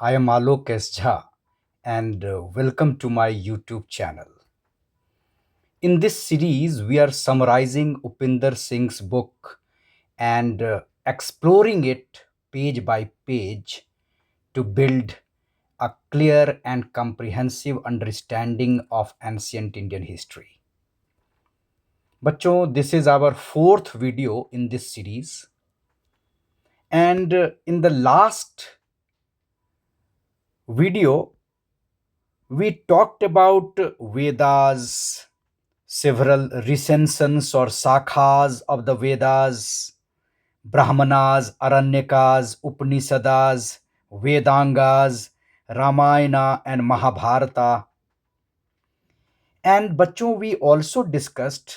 I am Alok JHA and welcome to my YouTube channel. In this series, we are summarizing Upinder Singh's book and exploring it page by page to build a clear and comprehensive understanding of ancient Indian history. Bachcho, this is our fourth video in this series. And in the last video, we talked about Vedas, several recensions or sakhas of the Vedas, Brahmanas, Aranyakas, Upanishads, Vedangas, Ramayana, and Mahabharata. And Bachcho, we also discussed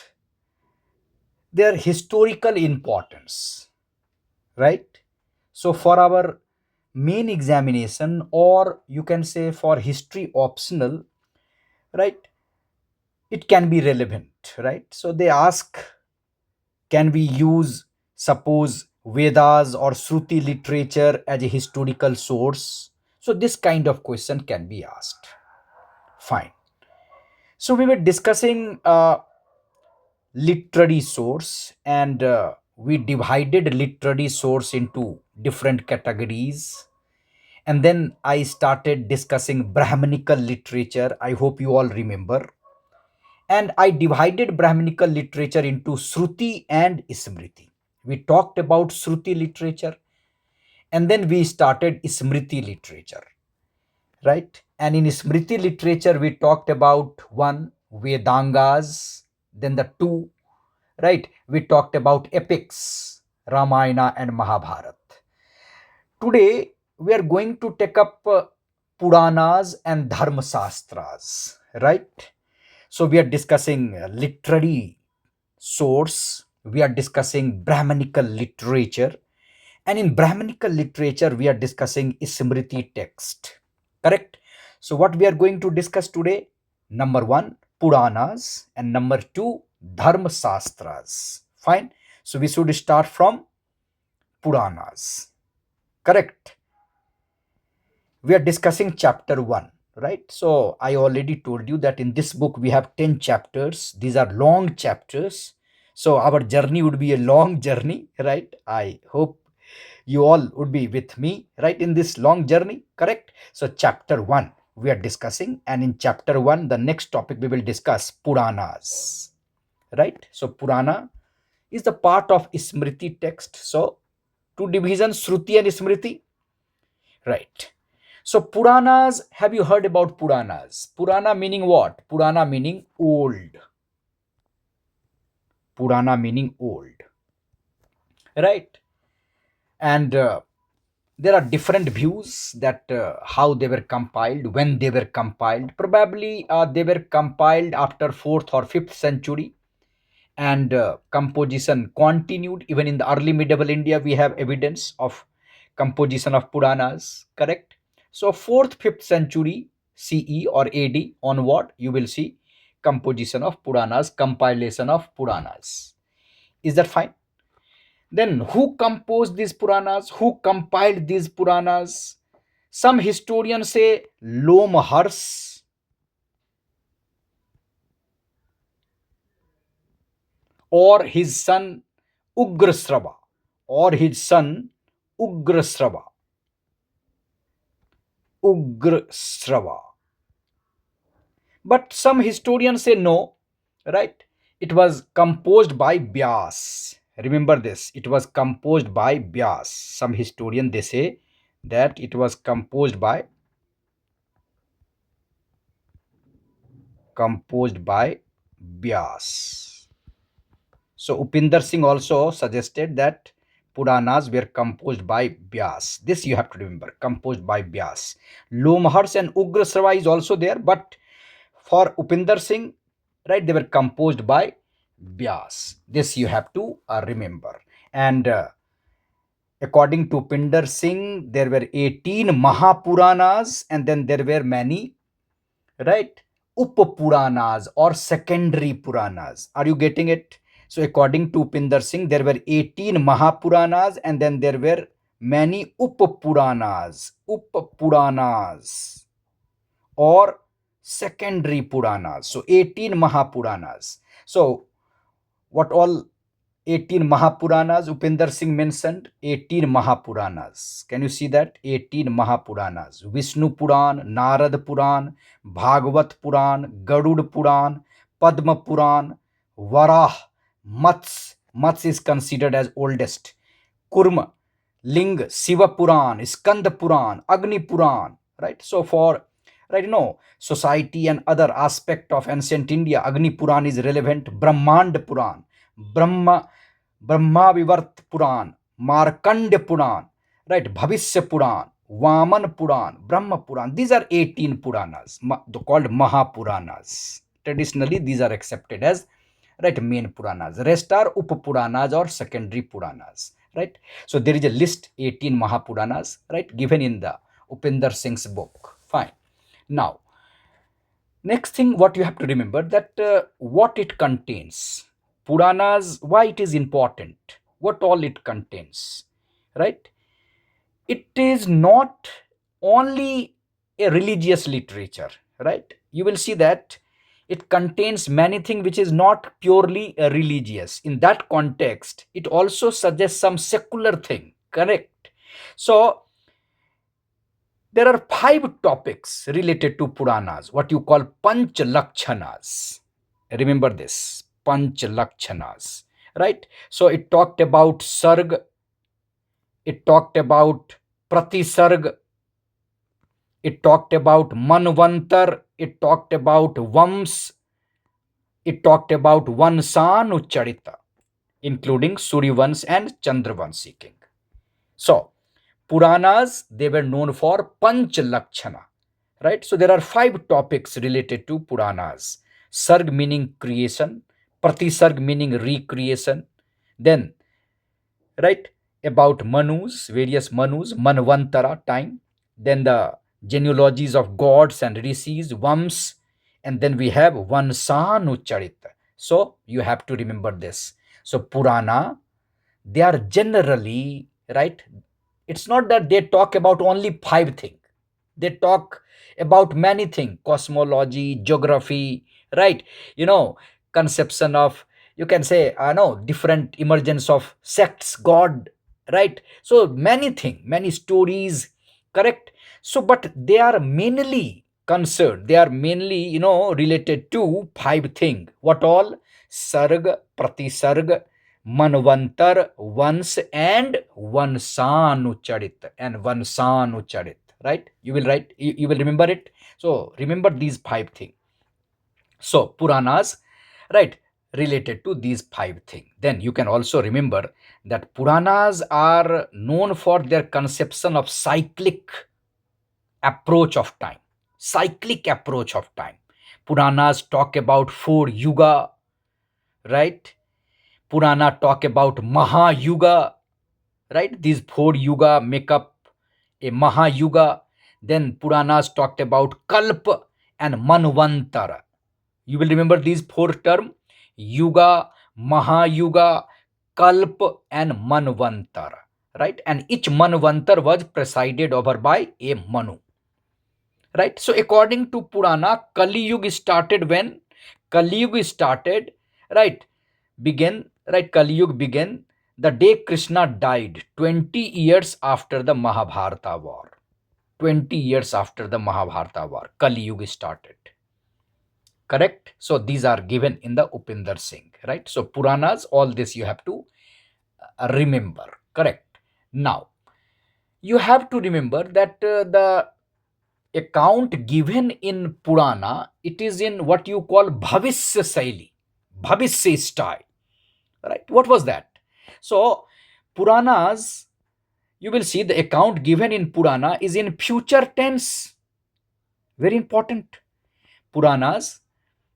their historical importance, right? So, for our main examination, or you can say for history optional, right, it can be relevant, right? So, they ask, can we use, suppose, Vedas or Shruti literature as a historical source? So, this kind of question can be asked. Fine. So, we were discussing literary source, and we divided literary source into different categories. And then I started discussing Brahmanical literature. I hope you all remember. And I divided Brahmanical literature into Shruti and Smriti. We talked about Shruti literature and then we started Smriti literature, right? And in Smriti literature, we talked about one, Vedangas, then the two, right? We talked about epics, Ramayana and Mahabharata. Today, we are going to take up Puranas and Dharmashastras, right? So we are discussing literary source, we are discussing Brahmanical literature, and in Brahmanical literature, we are discussing Smriti text. Correct? So what we are going to discuss today? Number one, Puranas, and number two, Dharmashastras. Fine. So we should start from Puranas. Correct? We are discussing chapter 1, right? So I already told you that in this book we have 10 chapters. These are long chapters, so our journey would be a long journey, right? I hope you all would be with me, right, in this long journey. Correct? So chapter 1 we are discussing, and in chapter 1 the next topic we will discuss Puranas, right? So Purana is the part of Smriti text. So two divisions, Shruti and Smriti, right? So Puranas, have you heard about Puranas? Purana meaning what? Purana meaning old. Purana meaning old, right? And there are different views that how they were compiled, when they were compiled. Probably they were compiled after 4th or 5th century, and composition continued even in the early medieval India. We have evidence of composition of Puranas, correct? So 4th 5th century CE or AD onward, you will see composition of Puranas, compilation of Puranas. Is that fine? Then who composed these Puranas? Who compiled these Puranas? Some historians say Lomahars, or his son Ugrasrava, or his son Ugrasrava. Ugrasrava. But some historians say no, right? It was composed by Vyas. Remember this, it was composed by Vyas. Some historian they say that it was composed by Vyas. So Upinder Singh also suggested that Puranas were composed by Vyas. This you have to remember, composed by Vyas. Lomahars and Ugrasrava is also there, but for Upinder Singh, right, they were composed by Vyas. This you have to remember. And according to Upinder Singh, there were 18 Mahapuranas, and then there were many, right, Upapuranas or secondary Puranas. Are you getting it? So according to Upinder Singh, there were 18 Mahapuranas, and then there were many Up Puranas, or secondary Puranas. So 18 Mahapuranas. So what all 18 Mahapuranas Upinder Singh mentioned? 18 Mahapuranas. Can you see that? 18 Mahapuranas. Vishnu Puran, Narad Puran, Bhagavat Puran, Garud Puran, Padma Puran, Varah, Mats. Mats is considered as oldest. Kurma, Ling, Shiva Puran, Skanda Puran, Agni Puran, right? So for right, society and other aspect of ancient India, Agni Puran is relevant. Brahmand Puran, Brahma, Brahma Vivart Puran, Markand Puran, right? Bhavishya Puran, Vaman Puran, Brahma Puran. These are 18 Puranas, called Mahapuranas. Traditionally, these are accepted as right main Puranas. Rest are Up-Puranas or secondary Puranas, right? So there is a list 18 Mahapuranas, right, given in the Upinder Singh's book. Fine. Now, next thing what you have to remember that what it contains. Puranas, why it is important, what all it contains, right? It is not only a religious literature, right? You will see that it contains many things which is not purely religious. In that context, it also suggests some secular thing, correct? So there are five topics related to Puranas, what you call Panch Lakshanas. Remember this, Panch Lakshanas, right? So it talked about Sarg, it talked about Pratisarg, it talked about Manvantar, it talked about Vams, it talked about Vansanucharita, including Suryavans and Chandravanshi king. So, Puranas, they were known for Panch Lakshana, right? So, there are five topics related to Puranas. Sarg meaning creation, Pratisarg meaning recreation, then, right, about Manus, various Manus, Manvantara, time, then the genealogies of gods and rishis, Vams, and then we have Vansanucharita. So, you have to remember this. So, Purana, they are generally, right, it's not that they talk about only five things, they talk about many things: cosmology, geography, right, you know conception of, you can say, no, different emergence of sects, god, right? So many things, many stories, correct? So but they are mainly concerned, they are mainly, related to five things. What all? Sarg, Pratisarg, Manvantar, Vans, and Vansanucharit, right? You will write, you will remember it. So remember these five things. So Puranas, right, related to these five things. Then you can also remember that Puranas are known for their conception of cyclic approach of time. Cyclic approach of time. Puranas talk about four yuga, right? Purana talk about Mahayuga, right? These four yuga make up a Mahayuga. Then Puranas talked about Kalpa and Manvantara. You will remember these four terms: Yuga, Mahayuga, Kalpa, and Manvantara, right? And each Manvantar was presided over by a Manu, right? So according to Purana, Kali Yuga started when? Kali Yuga started, right? Began, right? Kali Yuga began the day Krishna died, 20 years after the Mahabharata war. 20 years after the Mahabharata war, Kali Yuga started. Correct? So these are given in the Upinder Singh, right? So Puranas, all this you have to remember. Correct? Now, you have to remember that the account given in Purana, it is in what you call Bhavishya Saili, Bhavishya style, right? What was that? So, Puranas, you will see the account given in Purana is in future tense. Very important. Puranas,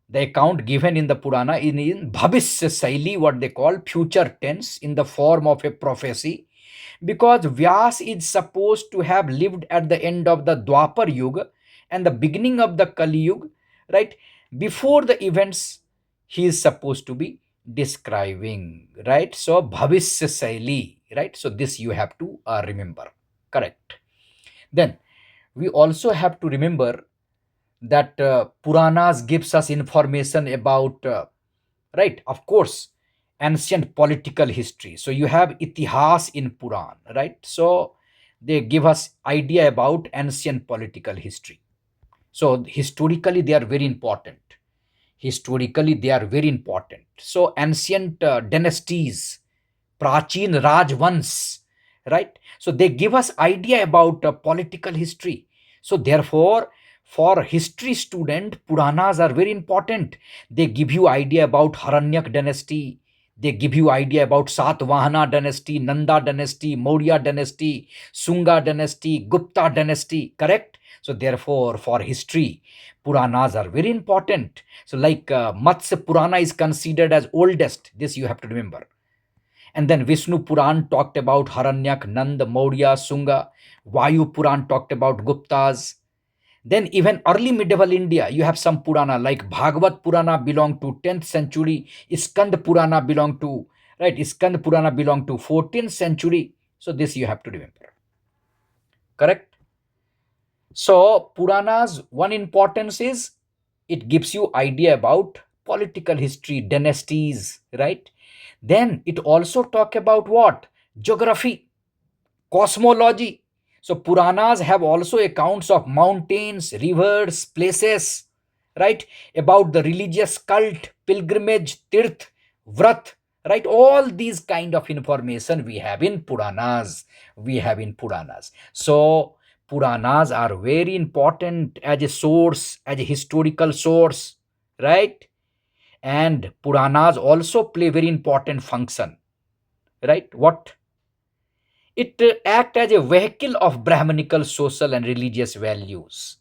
the account given in the Purana is in Bhavishya Saili, what they call future tense, in the form of a prophecy, because Vyas is supposed to have lived at the end of the Dwapar Yuga and the beginning of the Kali Yuga, right? Before the events he is supposed to be describing, right? So Bhavishya Saili, right? So this you have to remember. Correct. Then we also have to remember that Puranas gives us information about, right, of course, ancient political history. So you have itihas in Puran, right? So they give us idea about ancient political history. So historically they are very important. Historically they are very important. So ancient dynasties, prachin rajvans, right? So they give us idea about political history. So therefore, for history student, Puranas are very important. They give you idea about Haranyak dynasty, they give you idea about Satvahana dynasty, Nanda dynasty, Maurya dynasty, Sunga dynasty, Gupta dynasty. Correct. So therefore, for history, Puranas are very important. So like Matsya Purana is considered as oldest, this you have to remember. And then Vishnu Puran talked about Haranyak, Nand, Maurya, Sunga. Vayu Puran talked about Guptas. Then even early medieval India, you have some Purana like Bhagavad Purana belong to 10th century, Skand Purana belong to, right, Skand Purana belong to 14th century. So this you have to remember. Correct? So Puranas, one importance is it gives you idea about political history, dynasties, right? Then it also talk about what? Geography, cosmology. So Puranas have also accounts of mountains, rivers, places, right? About the religious cult, pilgrimage, tirth, vrat, right? All these kind of information we have in Puranas. We have in Puranas. So Puranas are very important as a source, as a historical source, right? And Puranas also play very important function, right? What? It act as a vehicle of Brahmanical social and religious values.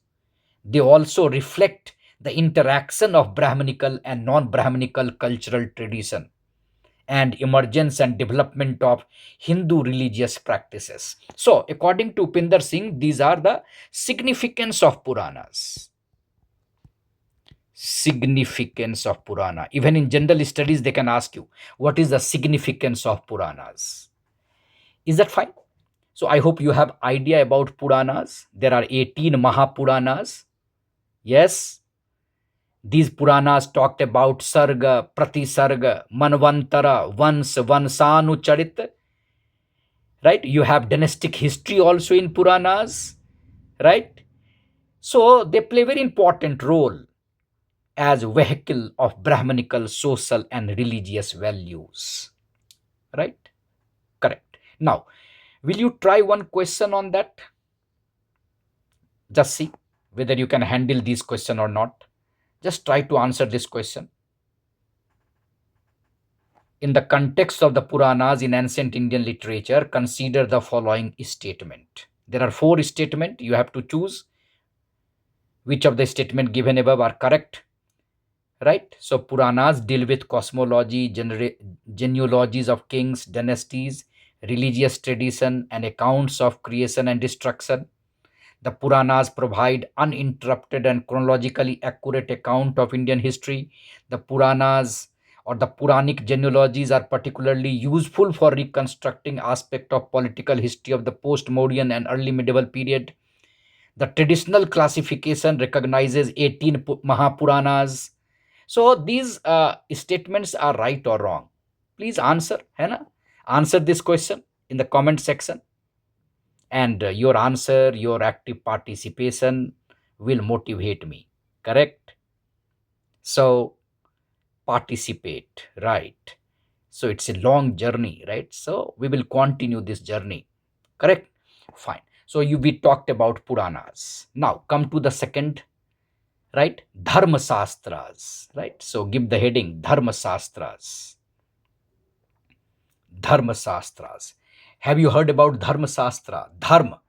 They also reflect the interaction of Brahmanical and non-Brahmanical cultural tradition and emergence and development of Hindu religious practices. So, according to Upinder Singh, these are the significance of Puranas. Significance of Purana. Even in general studies, they can ask you, what is the significance of Puranas? Is that fine? So I hope you have idea about Puranas. There are 18 Mahapuranas. Yes, these Puranas talked about Sarga, Pratisarga, Manvantara, Vans, Vansanu Charit. Right? You have dynastic history also in Puranas. Right? So they play very important role as vehicle of Brahmanical social and religious values. Right? Correct. Now, will you try one question on that? Just see whether you can handle this question or not. Just try to answer this question. In the context of the Puranas in ancient Indian literature, consider the following statement. There are four statements. You have to choose which of the statement given above are correct. Right? So Puranas deal with cosmology, genealogies of kings, dynasties, religious tradition, and accounts of creation and destruction. The Puranas provide uninterrupted and chronologically accurate account of Indian history. The Puranas or the Puranic genealogies are particularly useful for reconstructing aspect of political history of the post-Mauryan and early medieval period. The traditional classification recognizes 18 Mahapuranas. So these statements are right or wrong? Please answer, है ना? Answer this question in the comment section. And your answer, your active participation will motivate me. Correct? So participate, right? So it's a long journey, right? So we will continue this journey. Correct? Fine. So we talked about Puranas. Now come to the second, right? Dharmashastras, right? So give the heading Dharmashastras. Dharmashastras. Have you heard about Dharmashastra? Dharma.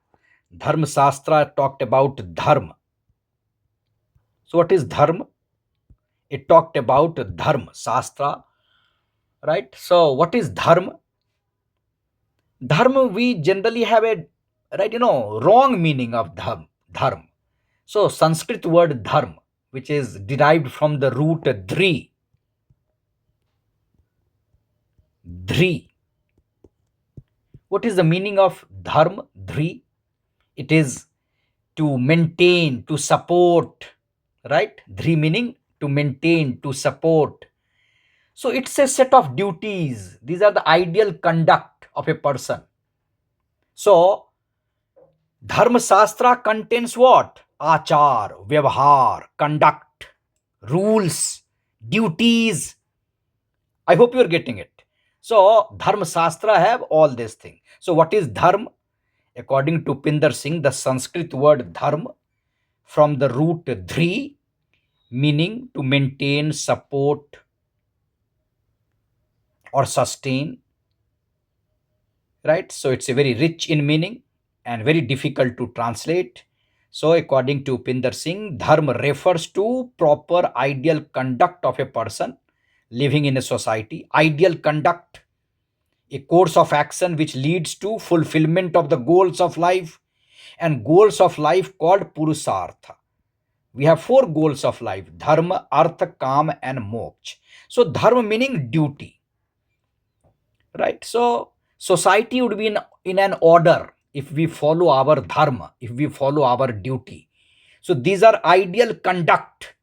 Dharmashastra talked about dharma. So what is dharma? It talked about dharma, shastra, right? So what is dharma? Dharma, we generally have a, right, wrong meaning of dharma. So Sanskrit word dharma, which is derived from the root dhri, What is the meaning of dharma? Dhri. It is to maintain, to support, right? Dhri meaning to maintain, to support. So it's a set of duties. These are the ideal conduct of a person. So Dharma Shastra contains what? Achar, Vyavahar, conduct, rules, duties. I hope you are getting it. So Dharma Shastra have all these things. So what is Dharma? According to Upinder Singh, the Sanskrit word Dharma from the root dhri, meaning to maintain, support, or sustain, right? So it's a very rich in meaning and very difficult to translate. So according to Upinder Singh, dharma refers to proper ideal conduct of a person living in a society. Ideal conduct, a course of action which leads to fulfillment of the goals of life, and goals of life called purusartha. We have four goals of life: dharma, artha, kam, and moksha. So dharma meaning duty, right? So society would be in an order if we follow our dharma, if we follow our duty. So these are ideal conduct,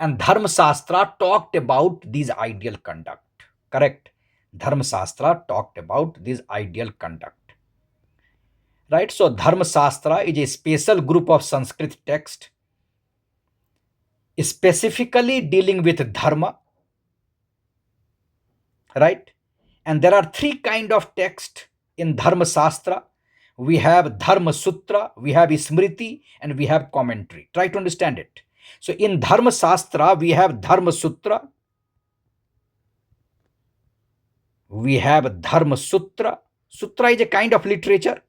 and dharma shastra talked about these ideal conduct. Correct? Dharma shastra talked about this ideal conduct, right? So dharma shastra is a special group of Sanskrit text specifically dealing with dharma, right? And there are three kind of text in Dharma Shastra. We have Dharma Sutra, we have Smriti, and we have commentary. Try to understand it. So in Dharma Shastra, we have Dharma Sutra, we have Dharma Sutra. Sutra is a kind of literature.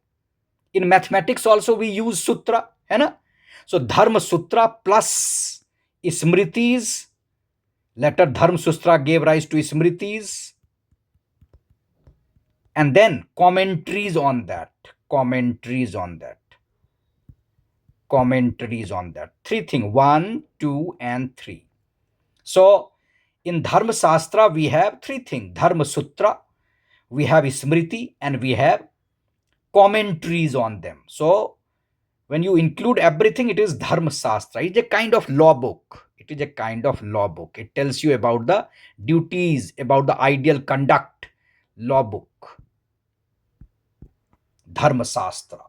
In mathematics also we use sutra, है ना? So Dharma Sutra plus Smritis. Later Dharma Sutra gave rise to Smritis. And then commentaries on that. Commentaries on that. Commentaries on that. Three things: 1, 2, and 3. So in Dharma Shastra, we have three things: Dharma Sutra, we have Smriti, and we have commentaries on them. So when you include everything, it is Dharma Shastra. It's a kind of law book. It is a kind of law book. It tells you about the duties, about the ideal conduct. Law book. Dharma Shastra.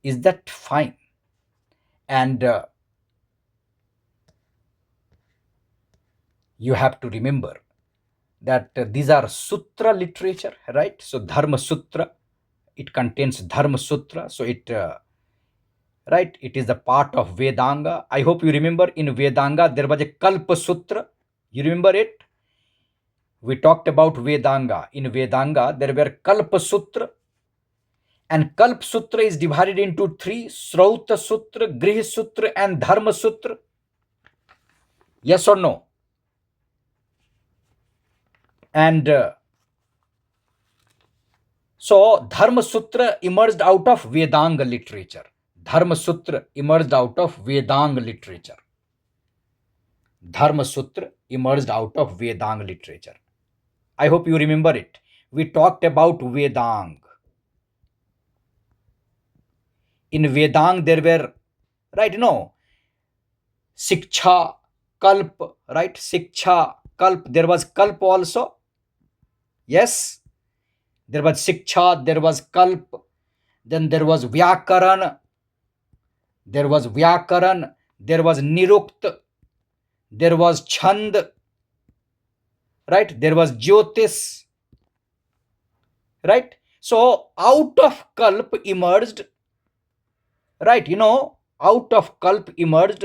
Is that fine? And you have to remember that these are sutra literature, right? So Dharma Sutra, it contains Dharma Sutra. So it, right, it is the part of Vedanga. I hope you remember in Vedanga there was a Kalpa Sutra. You remember it? We talked about Vedanga. In Vedanga there were Kalpa Sutra. And Kalp Sutra is divided into three: Srauta Sutra, Grih Sutra, and Dharma Sutra. Yes or no? And so Dharma Sutra emerged out of Vedanga literature. Dharma Sutra emerged out of Vedanga literature. Dharma Sutra emerged out of Vedanga literature. I hope you remember it. We talked about Vedang. In Vedang there were, right, Siksha, Kalp, right? Siksha, Kalp. There was Kalp also. Yes. There was Siksha, there was Kalp, then there was Vyakaran, there was Nirukt, there was Chand, right? There was Jyotis, right? So out of Kalp emerged, right? Out of Kalp emerged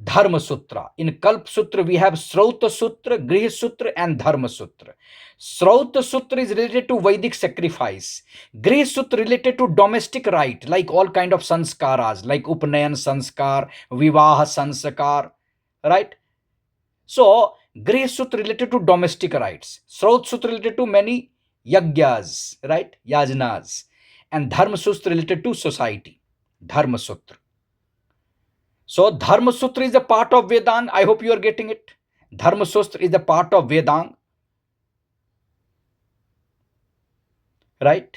Dharma Sutra. In Kalp Sutra, we have Srauta Sutra, Grih Sutra, and Dharma Sutra. Srauta Sutra is related to Vedic sacrifice. Grih Sutra related to domestic right, like all kind of sanskaras, like Upnayan sanskar, Vivaha sanskar, right? So, Grih Sutra related to domestic rights. Sraut Sutra related to many yagyas, right? Yajnas. And Dharma Sutra related to society. Dharma Sutra. So Dharma Sutra is a part of Vedang. I hope you are getting it. Dharma Sutra is a part of Vedang. right?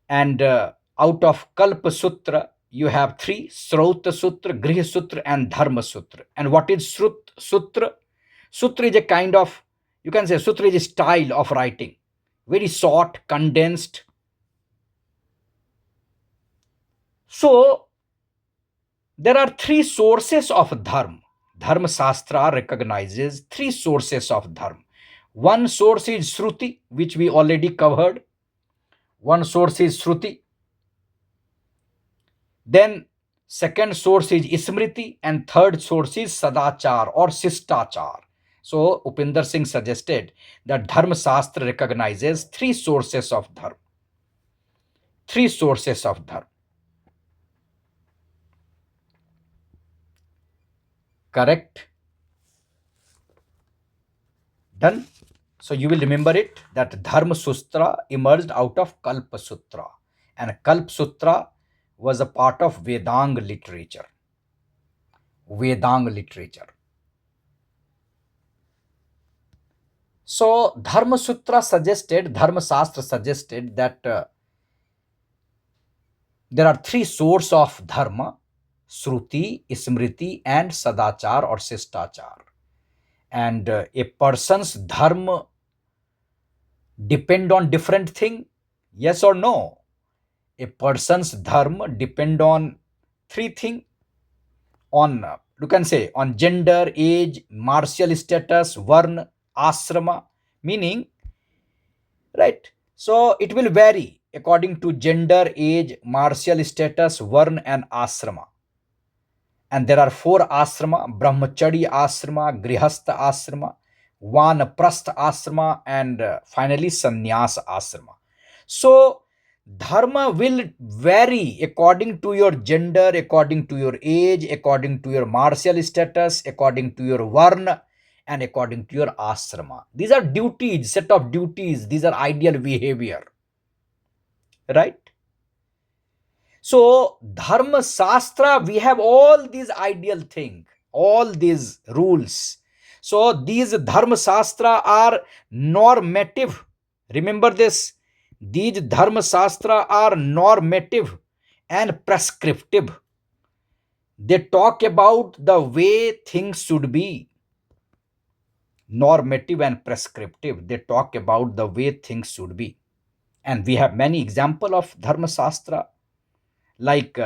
And out of Kalpa Sutra, you have three: Srauta Sutra, Griha Sutra, and Dharma Sutra. And what is Sutra? Sutra is a kind of, you can say, Sutra is a style of writing, very short, condensed. So, there are three sources of Dharma. Dharma Shastra recognizes three sources of Dharma. One source is Shruti, which we already covered. One source is Shruti. Then second source is Smriti, and third source is Sadachar or Sistachar. So Upinder Singh suggested that Dharma Shastra recognizes three sources of Dharma. Three sources of Dharma. Correct? Done? So you will remember it that Dharma Sutra emerged out of Kalpa Sutra. And Kalpa Sutra was a part of Vedanga literature. Vedanga literature. So Dharma Sutra suggested, Dharma Shastra suggested that there are three sources of dharma: Shruti, Smriti, and Sadachar or Sistachar. And a person's dharma depend on different thing, yes or no? A person's dharma depend on three thing: on you can say on gender, age, martial status, varna, ashrama, meaning, right? So it will vary according to gender, age, martial status, varna, and ashrama. And there are four ashrama: brahmacharya ashrama, grihastha ashrama, vanaprastha ashrama, and finally sannyas ashrama. So dharma will vary according to your gender, according to your age, according to your martial status, according to your varna, and according to your ashrama. These are duties, set of duties. These are ideal behavior, right? So, Dharma Shastra, we have all these ideal things, all these rules. So, these Dharma Shastra are normative. Remember this. These Dharma Shastra are normative and prescriptive. They talk about the way things should be. Normative and prescriptive. They talk about the way things should be. And we have many example of Dharma Shastra, like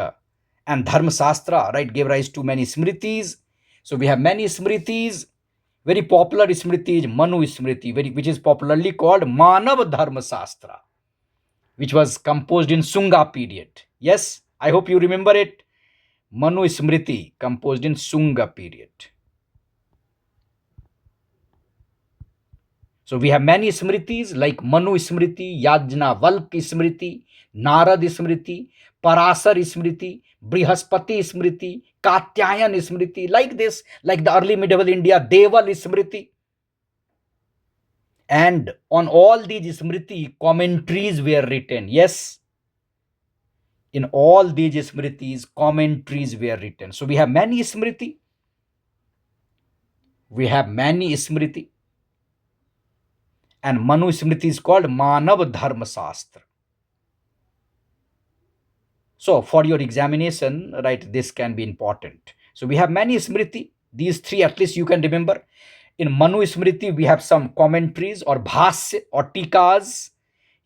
and Dharma Shastra, right, gave rise to many smritis. So we have many smritis. Very popular smriti is Manu Smriti, which is popularly called Manav Dharma Shastra, which was composed in Sunga period. Yes, I hope you remember it. Manu Smriti, composed in Sunga period. So we have many smritis like Manu Smriti, Yajna Valk Smriti, Narad Smriti, Parasar Smriti, Brihaspati Smriti, Katyayan Smriti, like this, like the early medieval India, Deval Smriti. And on all these Smriti, commentaries were written. Yes, in all these Smritis, commentaries were written. So we have many Smriti. We have many Smriti. And Manu Smriti is called Manav Dharma Shastra. So for your examination, right, this can be important. So we have many Smriti. These three at least you can remember. In Manu Smriti, we have some commentaries or bhasya or tikas.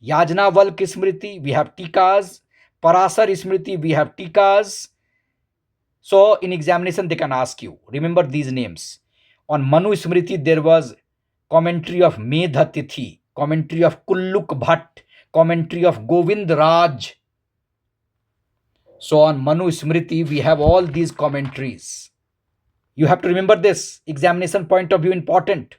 Yajna Valk Smriti, we have tikas. Parasar Smriti, we have tikas. So in examination, they can ask you, remember these names. On Manu Smriti, there was commentary of Medha Tithi, commentary of Kulluk Bhatt, commentary of Govind Raj. So on Manu Smriti, we have all these commentaries. You have to remember this. Examination point of view important.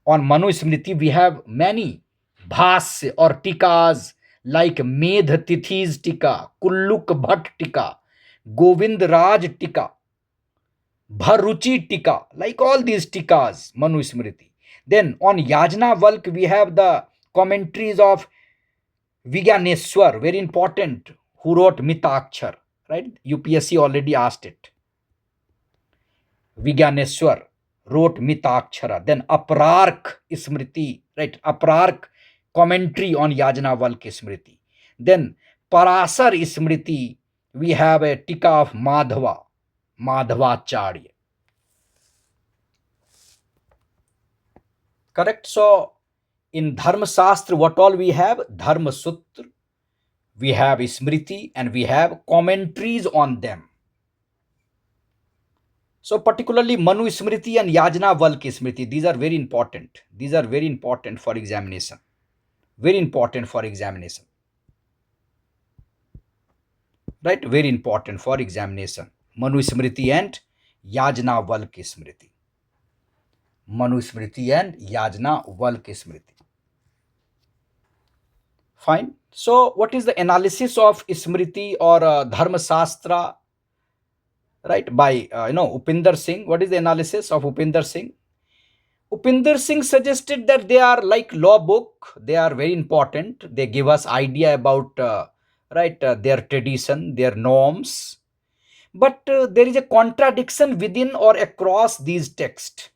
On Manu Smriti, we have many bhasya or tikas like Medha Tithi's tika, Kulluk Bhatt tika, Govind Raj tika, Bharuchi tika, like all these tikas, Manu Smriti. Then on Yajna Valk, we have the commentaries of Vigyaneswar, very important, who wrote Mitakshar, right? UPSC already asked it. Vigyaneswar wrote Mitakshara. Then Aparark Smriti, right? Aparark commentary on Yajnavalk Smriti. Then Parasar Smriti, we have a Tika of Madhavacharya. Correct? So in Dharmashastra, what all we have? Dharma Sutra, we have Smriti, and we have commentaries on them. So particularly Manu Smriti and Yajna Valk Smriti, these are very important. These are very important for examination. Very important for examination. Right? Very important for examination. Manu Smriti and Yajna Valk Smriti. Manu Smriti and Yajna Valk Smriti. Fine. So what is the analysis of Smriti or Dharma Shastra, right? By Upinder Singh. What is the analysis of Upinder Singh? Upinder Singh suggested that they are like law book. They are very important. They give us idea about their tradition, their norms. But there is a contradiction within or across these texts.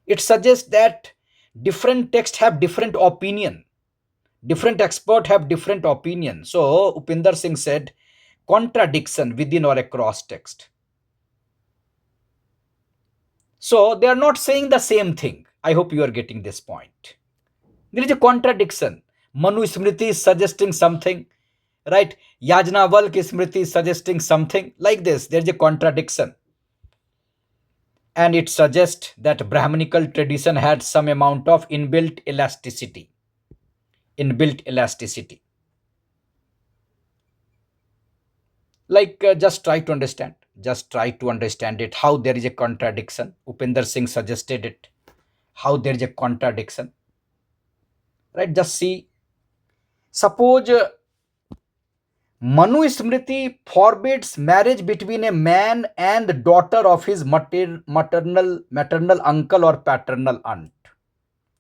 It suggests that different texts have different opinion. Different experts have different opinion. So Upinder Singh said contradiction within or across text. So they are not saying the same thing. I hope you are getting this point. There is a contradiction. Manu Smriti is suggesting something, right? Yajnavalk Smriti is suggesting something like this. There is a contradiction. And it suggests that Brahmanical tradition had some amount of inbuilt elasticity. Inbuilt elasticity. Like, just try to understand. Just try to understand it. How there is a contradiction. Upinder Singh suggested it. How there is a contradiction. Right? Just see. Suppose Manu Smriti forbids marriage between a man and daughter of his maternal uncle or paternal aunt.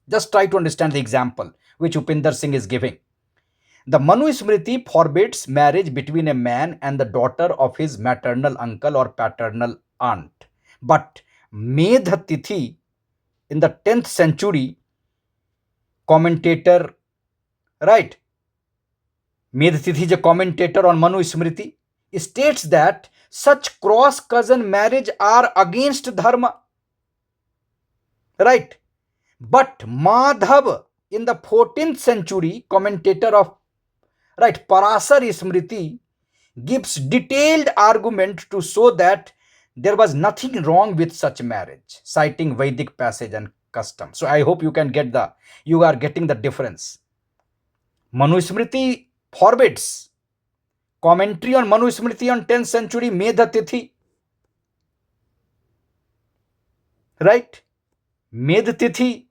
Just try to understand the example which Upinder Singh is giving. The Manu Smriti forbids marriage between a man and the daughter of his maternal uncle or paternal aunt. But Medha Tithi in the 10th century, commentator, right? Medha Tithi is a commentator on Manu Smriti, states that such cross cousin marriage are against dharma. Right? But Madhav in the 14th century, commentator of Parasar Smriti, gives detailed argument to show that there was nothing wrong with such marriage, citing Vedic passage and custom. So I hope you are getting the difference. Manu Smriti forbids. Commentary on Manu Smriti on 10th century, Medha Tithi. Right? Medha Tithi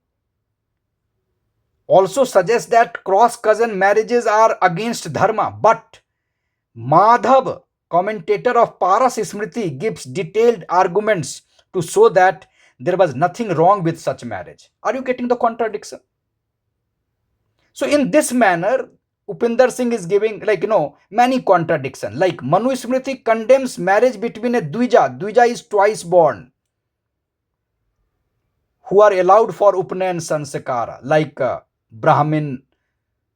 also suggests that cross-cousin marriages are against dharma. But Madhav, commentator of Paras Smriti, gives detailed arguments to show that there was nothing wrong with such marriage. Are you getting the contradiction? So in this manner, Upinder Singh is giving many contradictions. Like Manu Smriti condemns marriage between a Dvija. Dvija is twice born, who are allowed for Upnayan Sanskara, like Brahmin,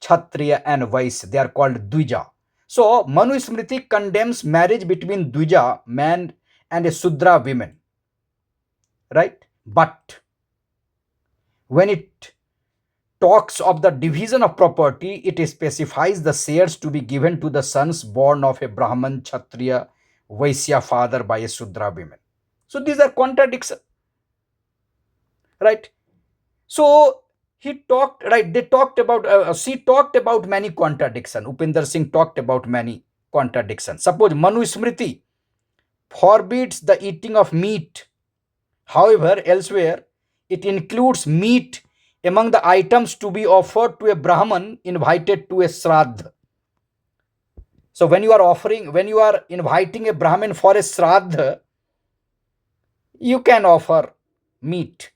Kshatriya and Vaisya. They are called Dvija. So Manu Smriti condemns marriage between Dvija, man, and a Sudra woman. Right? But when it talks of the division of property, it specifies the shares to be given to the sons born of a Brahman, Kshatriya, Vaisya father by a Sudra woman. So these are contradictions. Right? So he talked, right? They talked about, she talked about many contradictions. Upinder Singh talked about many contradictions. Suppose Manu Smriti forbids the eating of meat. However, elsewhere, it includes meat among the items to be offered to a Brahman invited to a Shraddha. So when you are inviting a Brahmin for a Shraddha, you can offer meat.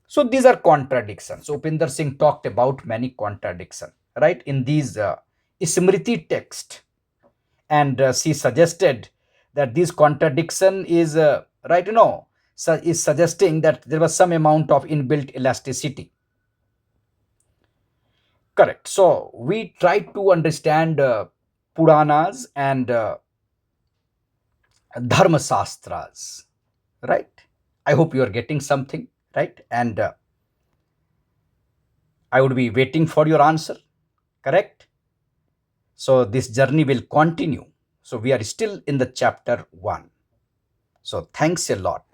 So these are contradictions. So Upinder Singh talked about many contradictions, right, in these Smriti text. And she suggested that this contradiction is, is suggesting that there was some amount of inbuilt elasticity. Correct. So we try to understand Puranas and Dharmashastras, right? I hope you are getting something, right? And I would be waiting for your answer, correct? So this journey will continue. So we are still in the chapter 1. So thanks a lot.